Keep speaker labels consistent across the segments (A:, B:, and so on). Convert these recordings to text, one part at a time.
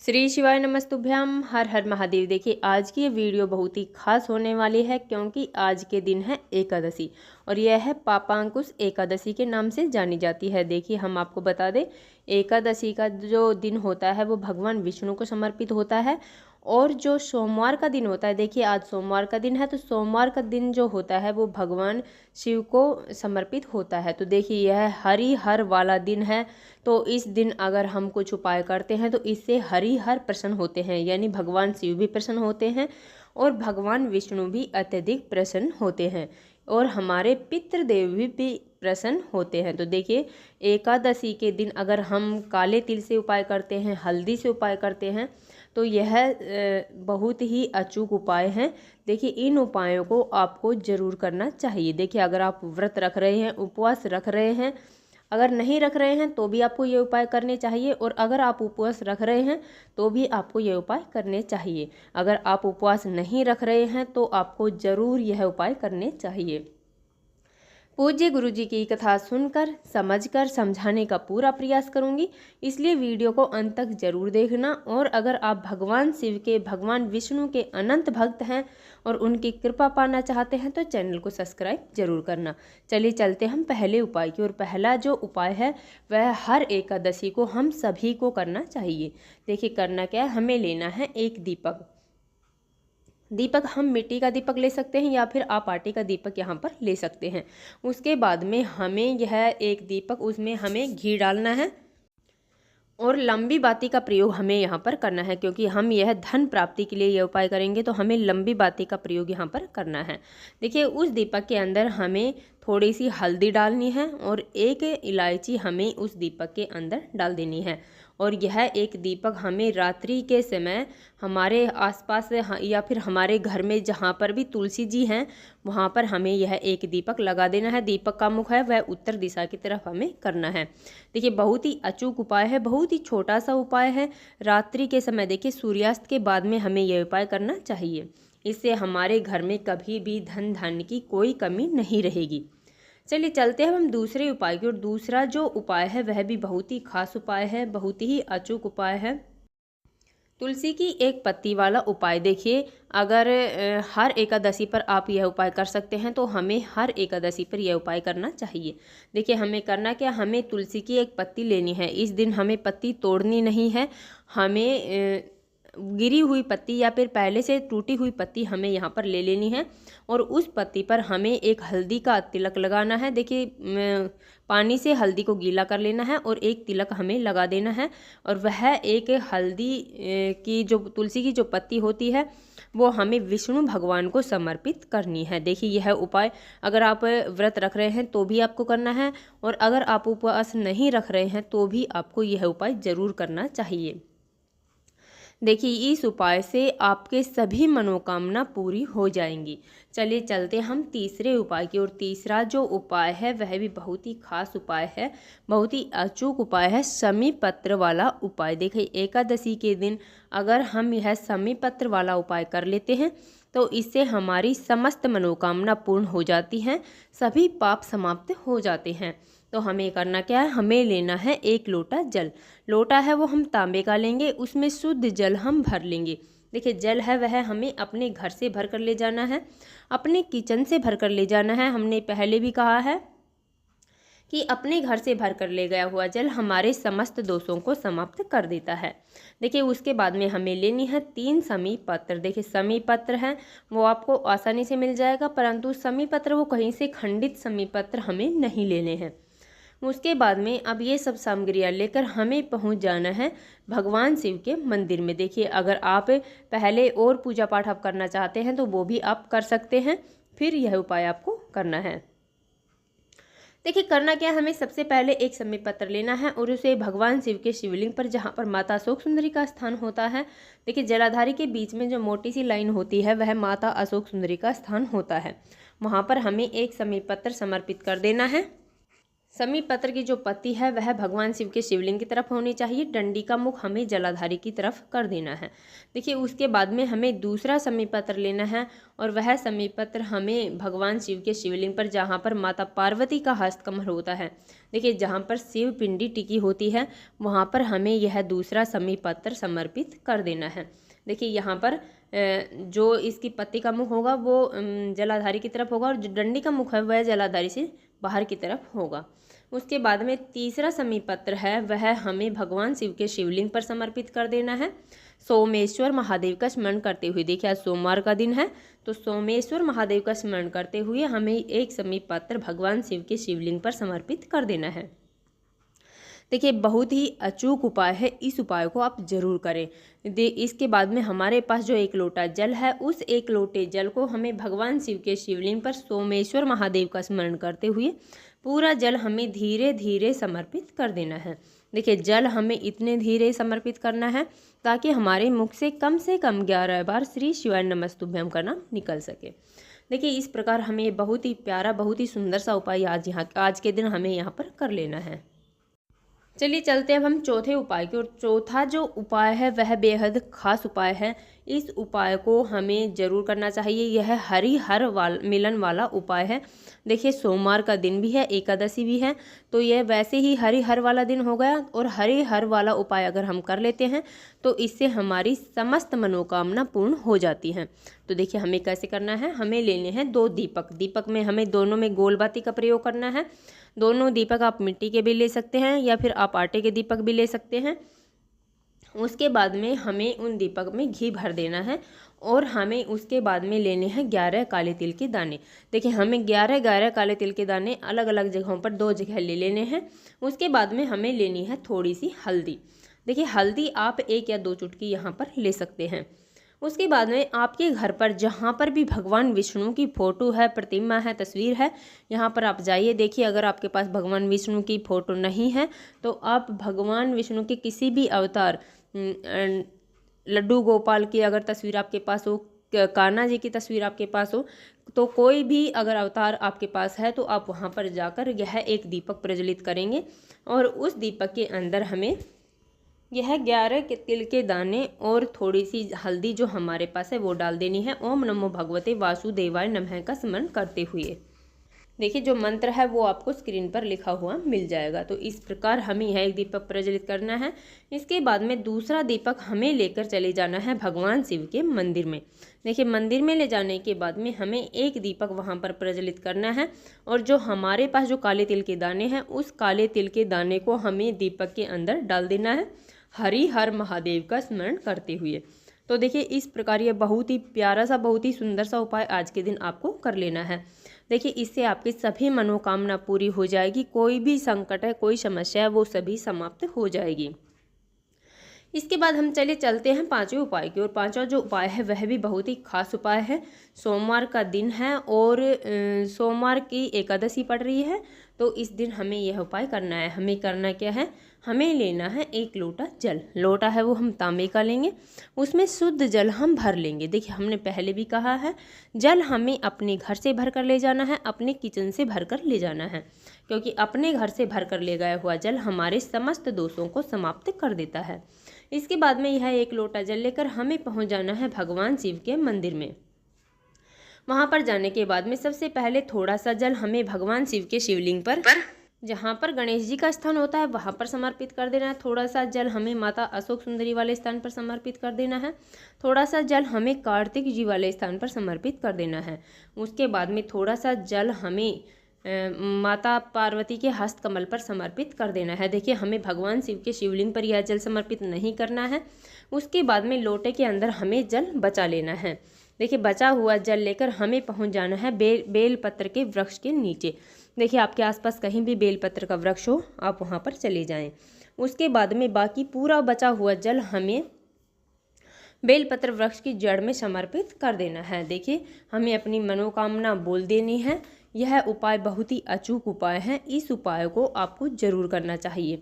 A: श्री शिवाय नमस्तुभ्यम। हर हर महादेव। देखिए आज की ये वीडियो बहुत ही खास होने वाली है क्योंकि आज के दिन है एकादशी और यह है पापांकुश एकादशी के नाम से जानी जाती है। देखिए हम आपको बता दें, एकादशी का जो दिन होता है वो भगवान विष्णु को समर्पित होता है और जो सोमवार का दिन होता है, देखिए आज सोमवार का दिन है तो सोमवार का दिन जो होता है वो भगवान शिव को समर्पित होता है। तो देखिए यह हरिहर वाला दिन है, तो इस दिन अगर हम कुछ उपाय करते हैं तो इससे हरिहर प्रसन्न होते हैं, यानी भगवान शिव भी प्रसन्न होते हैं और भगवान विष्णु भी अत्यधिक प्रसन्न होते हैं और हमारे पितृदेव भी प्रसन्न होते हैं। तो देखिए एकादशी के दिन अगर हम काले तिल से उपाय करते हैं, हल्दी से उपाय करते हैं तो यह बहुत ही अचूक उपाय हैं। देखिए इन उपायों को आपको ज़रूर करना चाहिए। देखिए अगर आप व्रत रख रहे हैं, उपवास रख रहे हैं, अगर नहीं रख रहे हैं तो भी आपको ये उपाय करने चाहिए और अगर आप उपवास रख रहे हैं तो भी आपको ये उपाय करने चाहिए। अगर आप उपवास नहीं रख रहे हैं तो आपको ज़रूर यह उपाय करने चाहिए। पूज्य गुरु जी की कथा सुनकर समझकर समझाने का पूरा प्रयास करूंगी, इसलिए वीडियो को अंत तक जरूर देखना। और अगर आप भगवान शिव के, भगवान विष्णु के अनंत भक्त हैं और उनकी कृपा पाना चाहते हैं तो चैनल को सब्सक्राइब जरूर करना। चलिए चलते हम पहले उपाय की ओर। पहला जो उपाय है वह हर एकादशी को हम सभी को करना चाहिए। देखिए करना क्या है, हमें लेना है एक दीपक। दीपक हम मिट्टी का दीपक ले सकते हैं या फिर आप आटे का दीपक यहाँ पर ले सकते हैं। उसके बाद में हमें यह एक दीपक, उसमें हमें घी डालना है और लंबी बाती का प्रयोग हमें यहाँ पर करना है क्योंकि हम यह धन प्राप्ति के लिए यह उपाय करेंगे तो हमें लंबी बाती का प्रयोग यहाँ पर करना है। देखिए उस दीपक के अंदर हमें थोड़ी सी हल्दी डालनी है और एक इलायची हमें उस दीपक के अंदर डाल देनी है और यह एक दीपक हमें रात्रि के समय हमारे आसपास या फिर हमारे घर में जहाँ पर भी तुलसी जी हैं वहाँ पर हमें यह एक दीपक लगा देना है। दीपक का मुख है वह उत्तर दिशा की तरफ हमें करना है। देखिए बहुत ही अचूक उपाय है, बहुत ही छोटा सा उपाय है। रात्रि के समय देखिए सूर्यास्त के बाद में हमें यह उपाय करना चाहिए। इससे हमारे घर में कभी भी धन धान्य की कोई कमी नहीं रहेगी। चलिए चलते हैं हम दूसरे उपाय की और दूसरा जो उपाय है वह भी बहुत ही खास उपाय है, बहुत ही अचूक उपाय है। तुलसी की एक पत्ती वाला उपाय। देखिए अगर हर एकादशी पर आप यह उपाय कर सकते हैं तो हमें हर एकादशी पर यह उपाय करना चाहिए। देखिए हमें करना क्या, हमें तुलसी की एक पत्ती लेनी है। इस दिन हमें पत्ती तोड़नी नहीं है, हमें गिरी हुई पत्ती या फिर पहले से टूटी हुई पत्ती हमें यहाँ पर ले लेनी है और उस पत्ती पर हमें एक हल्दी का तिलक लगाना है। देखिए पानी से हल्दी को गीला कर लेना है और एक तिलक हमें लगा देना है और वह एक हल्दी की जो तुलसी की जो पत्ती होती है वो हमें विष्णु भगवान को समर्पित करनी है। देखिए यह उपाय अगर आप व्रत रख रहे हैं तो भी आपको करना है और अगर आप उपवास नहीं रख रहे हैं तो भी आपको यह उपाय ज़रूर करना चाहिए। देखिए इस उपाय से आपके सभी मनोकामना पूरी हो जाएंगी। चलिए चलते हम तीसरे उपाय की ओर। तीसरा जो उपाय है वह भी बहुत ही खास उपाय है, बहुत ही अचूक उपाय है, शमी पत्र वाला उपाय। देखिए एकादशी के दिन अगर हम यह शमी पत्र वाला उपाय कर लेते हैं तो इससे हमारी समस्त मनोकामना पूर्ण हो जाती हैं, सभी पाप समाप्त हो जाते हैं। तो हमें करना क्या है, हमें लेना है एक लोटा जल। लोटा है वो हम तांबे का लेंगे, उसमें शुद्ध जल हम भर लेंगे। देखिए जल है वह हमें अपने घर से भर कर ले जाना है, अपने किचन से भर कर ले जाना है। हमने पहले भी कहा है कि अपने घर से भर कर ले गया हुआ जल हमारे समस्त दोषों को समाप्त कर देता है। देखिए उसके बाद में हमें लेनी है 3 शमी पत्र। देखिए शमी पत्र है वो आपको आसानी से मिल जाएगा, परंतु शमी पत्र वो कहीं से खंडित शमी पत्र हमें नहीं लेने हैं। उसके बाद में अब ये सब सामग्रियाँ लेकर हमें पहुंच जाना है भगवान शिव के मंदिर में। देखिए अगर आप पहले और पूजा पाठ आप करना चाहते हैं तो वो भी आप कर सकते हैं, फिर यह उपाय आपको करना है। देखिए करना क्या है, हमें सबसे पहले एक शमी पत्र लेना है और उसे भगवान शिव के शिवलिंग पर जहाँ पर माता अशोक सुंदरी का स्थान होता है, देखिए जलाधारी के बीच में जो मोटी सी लाइन होती है वह माता अशोक सुंदरी का स्थान होता है, वहाँ पर हमें एक शमी पत्र समर्पित कर देना है। समी पत्र की जो पत्ती है वह भगवान शिव के शिवलिंग की तरफ होनी चाहिए। डंडी का मुख हमें जलाधारी की तरफ कर देना है। देखिए उसके बाद में हमें दूसरा समी पत्र लेना है और वह समी पत्र हमें भगवान शिव के शिवलिंग पर, जहाँ पर माता पार्वती का हस्तकमल होता है, देखिए जहाँ पर शिव पिंडी टिकी होती है, वहाँ पर हमें यह दूसरा समी पत्र समर्पित कर देना है। देखिए यहाँ पर जो इसकी पत्ती का मुख होगा वो जलाधारी की तरफ होगा और जो डंडी का मुख है वह जलाधारी से बाहर की तरफ होगा। उसके बाद में तीसरा समी पत्र है वह हमें भगवान शिव के शिवलिंग पर समर्पित कर देना है, सोमेश्वर महादेव का स्मरण करते हुए। देखिए आज सोमवार का दिन है, तो सोमेश्वर महादेव का स्मरण करते हुए हमें एक समी पत्र भगवान शिव के शिवलिंग पर समर्पित कर देना है। देखिए बहुत ही अचूक उपाय है, इस उपाय को आप जरूर करें। इसके बाद में हमारे पास जो एक लोटा जल है, उस एक लोटे जल को हमें भगवान शिव के शिवलिंग पर सोमेश्वर महादेव का स्मरण करते हुए पूरा जल हमें धीरे धीरे समर्पित कर देना है। देखिए जल हमें इतने धीरे समर्पित करना है ताकि हमारे मुख से कम 11 बार श्री शिवाय नमस्तुभ्यम का नाम निकल सके। देखिए इस प्रकार हमें बहुत ही प्यारा, बहुत ही सुंदर सा उपाय आज के दिन हमें यहाँ पर कर लेना है। चलिए चलते हैं अब हम चौथे उपाय की ओर। चौथा जो उपाय है वह बेहद खास उपाय है। इस उपाय को हमें जरूर करना चाहिए। यह हरिहर मिलन वाला उपाय है। देखिए सोमवार का दिन भी है, एकादशी भी है, तो यह वैसे ही हरिहर वाला दिन हो गया और हरिहर वाला उपाय अगर हम कर लेते हैं तो इससे हमारी समस्त मनोकामना पूर्ण हो जाती है। तो देखिए हमें कैसे करना है, हमें लेने हैं 2 दीपक। दीपक में हमें दोनों में गोल बाती का प्रयोग करना है। दोनों दीपक आप मिट्टी के भी ले सकते हैं या फिर आप आटे के दीपक भी ले सकते हैं। उसके बाद में हमें उन दीपक में घी भर देना है और हमें उसके बाद में लेने हैं 11 काले तिल के दाने। देखिए हमें 11 काले तिल के दाने अलग अलग जगहों पर 2 जगह ले लेने हैं। उसके बाद में हमें लेनी है थोड़ी सी हल्दी। देखिए हल्दी आप 1 या 2 चुटकी यहाँ पर ले सकते हैं। उसके बाद में आपके घर पर जहाँ पर भी भगवान विष्णु की फोटो है, प्रतिमा है, तस्वीर है, यहाँ पर आप जाइए। देखिए अगर आपके पास भगवान विष्णु की फोटो नहीं है तो आप भगवान विष्णु के किसी भी अवतार, लड्डू गोपाल की अगर तस्वीर आपके पास हो, कान्हा जी की तस्वीर आपके पास हो, तो कोई भी अगर अवतार आपके पास है तो आप वहाँ पर जाकर यह एक दीपक प्रज्वलित करेंगे और उस दीपक के अंदर हमें यह 11 के तिल के दाने और थोड़ी सी हल्दी जो हमारे पास है वो डाल देनी है। ओम नमो भगवते वासुदेवाय नमः का स्मरण करते हुए। देखिए जो मंत्र है वो आपको स्क्रीन पर लिखा हुआ मिल जाएगा। तो इस प्रकार हमें यह एक दीपक प्रज्वलित करना है। इसके बाद में दूसरा दीपक हमें लेकर चले जाना है भगवान शिव के मंदिर में। देखिए मंदिर में ले जाने के बाद में हमें एक दीपक वहाँ पर प्रज्वलित करना है और जो हमारे पास जो काले तिल के दाने हैं उस काले तिल के दाने को हमें दीपक के अंदर डाल देना है, हरिहर महादेव का स्मरण करते हुए। तो देखिए इस प्रकार ये बहुत ही प्यारा सा, बहुत ही सुंदर सा उपाय आज के दिन आपको कर लेना है। देखिए इससे आपकी सभी मनोकामना पूरी हो जाएगी। कोई भी संकट है, कोई समस्या है, वो सभी समाप्त हो जाएगी। इसके बाद हम चलते हैं 5वें उपाय की ओर। 5वां जो उपाय है वह भी बहुत ही खास उपाय है। सोमवार का दिन है और सोमवार की एकादशी पड़ रही है, तो इस दिन हमें यह उपाय करना है। हमें करना क्या है, हमें लेना है 1 लोटा जल। लोटा है वो हम तांबे का लेंगे, उसमें शुद्ध जल हम भर लेंगे। देखिए हमने पहले भी कहा है जल हमें अपने घर से भर कर ले जाना है, अपने किचन से भर कर ले जाना है, क्योंकि अपने घर से भर कर ले गया हुआ जल हमारे समस्त दोषों को समाप्त कर देता है। इसके बाद में यह 1 लोटा जल लेकर हमें पहुंच जाना है भगवान शिव के मंदिर में। वहां पर जाने के बाद में सबसे पहले थोड़ा सा जल हमें भगवान शिव के शिवलिंग पर जहाँ पर गणेश जी का स्थान होता है वहाँ पर समर्पित कर देना है। थोड़ा सा जल हमें माता अशोक सुंदरी वाले स्थान पर समर्पित कर देना है। थोड़ा सा जल हमें कार्तिक जी वाले स्थान पर समर्पित कर देना है। उसके बाद में थोड़ा सा जल हमें माता पार्वती के हस्त कमल पर समर्पित कर देना है। देखिए हमें भगवान शिव के शिवलिंग पर यह जल समर्पित नहीं करना है। उसके बाद में लोटे के अंदर हमें जल बचा लेना है। देखिए बचा हुआ जल लेकर हमें पहुंच जाना है बेलपत्र के वृक्ष के नीचे। देखिए आपके आसपास कहीं भी बेलपत्र का वृक्ष हो, आप वहां पर चले जाएं। उसके बाद में बाकी पूरा बचा हुआ जल हमें बेलपत्र वृक्ष की जड़ में समर्पित कर देना है। देखिए हमें अपनी मनोकामना बोल देनी है। यह उपाय बहुत ही अचूक उपाय है, इस उपाय को आपको जरूर करना चाहिए।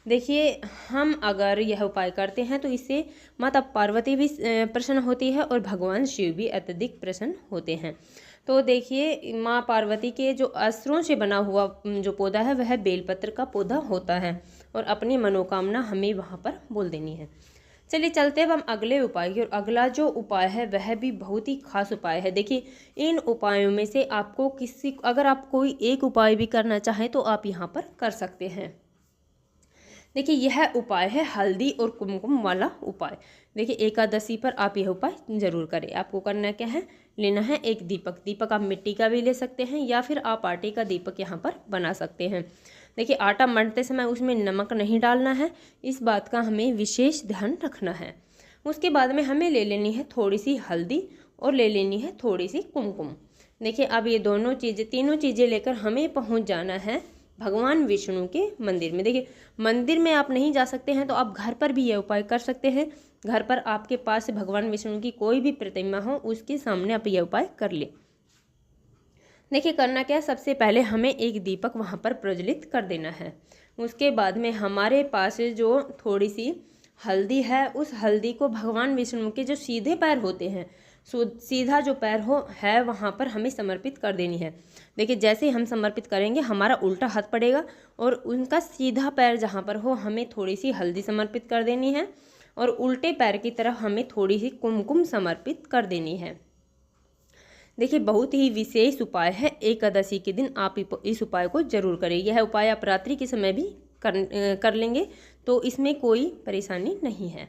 A: देखिए हम अगर यह उपाय करते हैं तो इससे माता पार्वती भी प्रसन्न होती है और भगवान शिव भी अत्यधिक प्रसन्न होते हैं। तो देखिए माँ पार्वती के जो अस्त्रों से बना हुआ जो पौधा है वह बेलपत्र का पौधा होता है और अपनी मनोकामना हमें वहाँ पर बोल देनी है। चलिए चलते हैं हम अगले उपाय की। और अगला जो उपाय है वह भी बहुत ही खास उपाय है। देखिए इन उपायों में से आपको अगर आप कोई एक उपाय भी करना चाहें तो आप यहाँ पर कर सकते हैं। देखिए यह उपाय है हल्दी और कुमकुम वाला उपाय। देखिए एकादशी पर आप यह उपाय जरूर करें। आपको करना क्या है, लेना है एक दीपक। दीपक आप मिट्टी का भी ले सकते हैं या फिर आप आटे का दीपक यहाँ पर बना सकते हैं। देखिए आटा मढ़ते समय उसमें नमक नहीं डालना है, इस बात का हमें विशेष ध्यान रखना है। उसके बाद में हमें ले लेनी है थोड़ी सी हल्दी और ले लेनी है थोड़ी सी कुमकुम। देखिए अब ये तीनों चीज़ें लेकर हमें पहुँच जाना है भगवान विष्णु के मंदिर में। देखिए मंदिर में आप नहीं जा सकते हैं तो आप घर पर भी यह उपाय कर सकते हैं। घर पर आपके पास भगवान विष्णु की कोई भी प्रतिमा हो उसके सामने आप यह उपाय कर ले। देखिए करना क्या है, सबसे पहले हमें एक दीपक वहाँ पर प्रज्वलित कर देना है। उसके बाद में हमारे पास जो थोड़ी सी हल्दी है उस हल्दी को भगवान विष्णु के जो सीधे पैर होते हैं, सीधा जो पैर है वहाँ पर हमें समर्पित कर देनी है। देखिए जैसे ही हम समर्पित करेंगे हमारा उल्टा हाथ पड़ेगा और उनका सीधा पैर जहाँ पर हो हमें थोड़ी सी हल्दी समर्पित कर देनी है और उल्टे पैर की तरफ हमें थोड़ी सी कुमकुम समर्पित कर देनी है। देखिए बहुत ही विशेष उपाय है, एकादशी के दिन आप इस उपाय को जरूर करें। यह उपाय आप रात्रि के समय भी कर लेंगे तो इसमें कोई परेशानी नहीं है।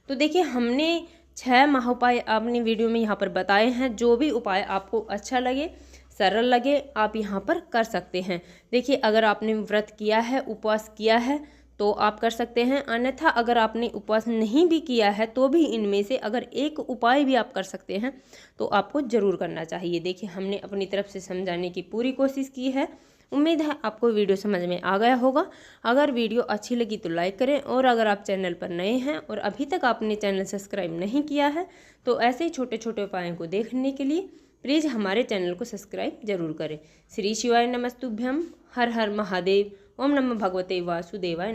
A: तो देखिए हमने 6 महा उपाय आपने वीडियो में यहाँ पर बताए हैं। जो भी उपाय आपको अच्छा लगे, सरल लगे, आप यहाँ पर कर सकते हैं। देखिए अगर आपने व्रत किया है, उपवास किया है तो आप कर सकते हैं, अन्यथा अगर आपने उपवास नहीं भी किया है तो भी इनमें से अगर एक उपाय भी आप कर सकते हैं तो आपको ज़रूर करना चाहिए। देखिए हमने अपनी तरफ से समझाने की पूरी कोशिश की है। उम्मीद है आपको वीडियो समझ में आ गया होगा। अगर वीडियो अच्छी लगी तो लाइक करें और अगर आप चैनल पर नए हैं और अभी तक आपने चैनल सब्सक्राइब नहीं किया है तो ऐसे ही छोटे छोटे उपायों को देखने के लिए प्लीज़ हमारे चैनल को सब्सक्राइब जरूर करें। श्री शिवाय नमस्तुभ्यम। हर हर महादेव। ओम नमः भगवते वासुदेवाय।